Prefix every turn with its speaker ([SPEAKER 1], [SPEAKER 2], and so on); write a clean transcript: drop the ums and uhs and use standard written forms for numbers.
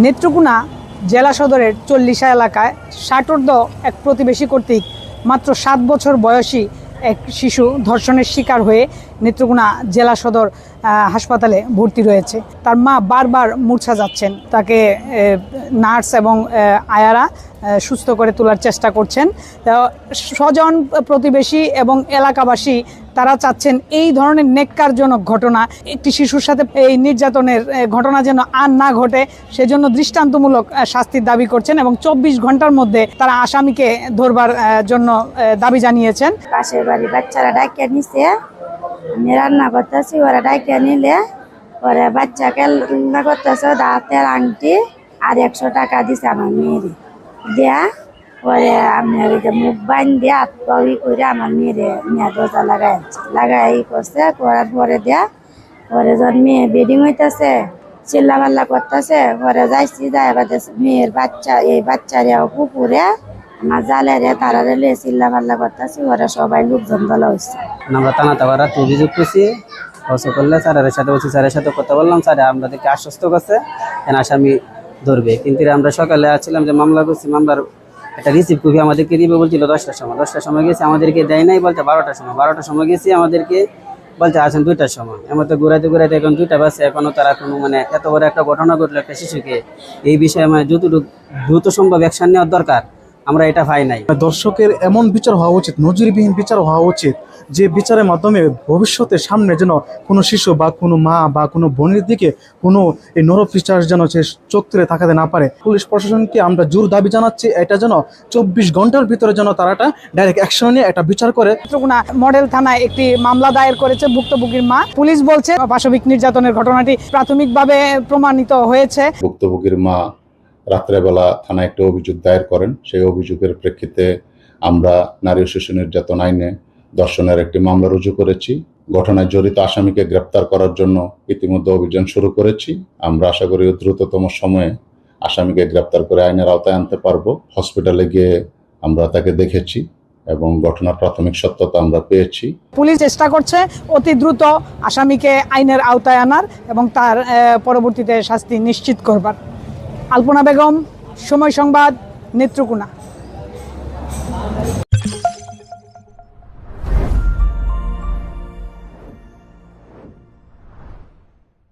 [SPEAKER 1] নেত্রকোনা জেলা সদরের চল্লিশা এলাকায় ষাটোর্ধ্ব এক প্রতিবেশী কর্তৃক মাত্র 7 বছর বয়সী এক শিশু ধর্ষণের শিকার হয়ে নেত্রকোনা জেলা সদর হাসপাতালে ভর্তি রয়েছে। তার মা বারবার মূর্ছা যাচ্ছেন, তাকে নার্স এবং আয়ারা সুস্থ করে তোলার চেষ্টা করছেন। স্বজন, প্রতিবেশী এবং এলাকাবাসী তারা চাচ্ছেন এই ধরনের নেক্কারজনক ঘটনা, একটি শিশুর সাথে এই নির্যাতনের ঘটনা যেন আর না ঘটে, সেজন্য দৃষ্টান্তমূলক শাস্তির দাবি করছেন এবং 24 ঘন্টার মধ্যে তারা আসামিকে ধরবার জন্য দাবি জানিয়েছেন।
[SPEAKER 2] পাশের বাড়ি বাচ্চারা ডাকিয়ে নিছে, আমি রান্না করতেছি, ওরা ডাকিয়ে নিলে ওরা বাচ্চাকে রান্না করতেছে, দাঁতের আংটি আর 100 টাকা দিছে আমার মেয়েরে দেয়া। পরে আমি মুখ বান দিয়ে আত্মি করে আমার মেয়েরে দরজা লাগাই করছে, করার পরে দেয়া। পরে যখন মেয়ে বেডিং হইতেছে, চিল্লা পাল্লা করতেছে, পরে যাইছি যাই মেয়ের বাচ্চা এই বাচ্চারেও পুকুরে আমার জালেরে তারা রেলে চিল্লা পাল্লা করতেছি, ওরা সবাই লোকজন দলা হয়েছে।
[SPEAKER 3] আমরা থানা অভিযোগ করছি, করলে স্যারের সাথে বলছি, স্যারের সাথে কথা বললাম, স্যার আমাদেরকে আশ্বস্ত করছে আসামি ধরবে। কিন্তু আমরা সকালে আসছিলাম যে মামলা করছি, মামলার একটা রিসিভ কপি আমাদেরকে দিবে বলছিল 10টার সময়। 10টার সময় গেছি, আমাদেরকে দেয় নাই, বলছে 12টার সময়। 12টার সময় গেছি, আমাদেরকে বলছে আসেন 2টার সময়। এমন তো ঘুরাইতে এখন 2টা বাজছে, এখনও তারা কোনো এত বড় একটা ঘটনা ঘটলো একটা শিশুকে, এই বিষয়ে যতটুকু দ্রুত সম্ভব অ্যাকশন নেওয়ার দরকার, আমরা এটা পাই নাই।
[SPEAKER 4] দর্শকের এমন বিচার হওয়া উচিত, নজিরবিহীন বিচার হওয়া উচিত, যে বিচারের মাধ্যমে ভবিষ্যতে সামনে যেন কোনো শিশু বা কোনো মা বা কোনো বোনের দিকে কোনো এই নরপিচার যেন সে চোখ তুলে তাকাতে না পারে। পুলিশ প্রশাসনকে আমরা জোর দাবি জানাচ্ছি, এটা যেন 24 ঘন্টার ভিতরে যেন তারাটা ডাইরেক্ট অ্যাকশন নিয়ে একটা বিচার করে।
[SPEAKER 1] নেত্রকোনা মডেল থানায় একটি মামলা দায়ের করেছে ভুক্তভোগীর মা। পুলিশ বলছে পাশবিক নির্যাতনের ঘটনাটি প্রাথমিকভাবে প্রমাণিত হয়েছে।
[SPEAKER 5] ভুক্তভোগীর মা রাত্রেবেলা থানায় একটা অভিযোগ দায়ের করেন। সেই অভিযোগের প্রেক্ষিতে আমরা নারী ও শিশু নির্যাতন আইনে ধর্ষণের একটি মামলা রুজু করেছি। ঘটনায় জড়িত আসামিকে গ্রেপ্তার করার জন্য ইতিমধ্যে অভিযান শুরু করেছি। আমরা আশা করি দ্রুততম সময়ে আসামিকে গ্রেপ্তার করে আইনের আওতায় আনতে পারবো। হসপিটালে গিয়ে আমরা তাকে দেখেছি এবং ঘটনার প্রাথমিক সত্যতা আমরা পেয়েছি।
[SPEAKER 1] পুলিশ চেষ্টা করছে অতি দ্রুত আসামিকে আইনের আওতায় আনার এবং তার পরবর্তীতে শাস্তি নিশ্চিত করবার। আলপনা বেগম, সময় সংবাদ, নেত্রকোনা।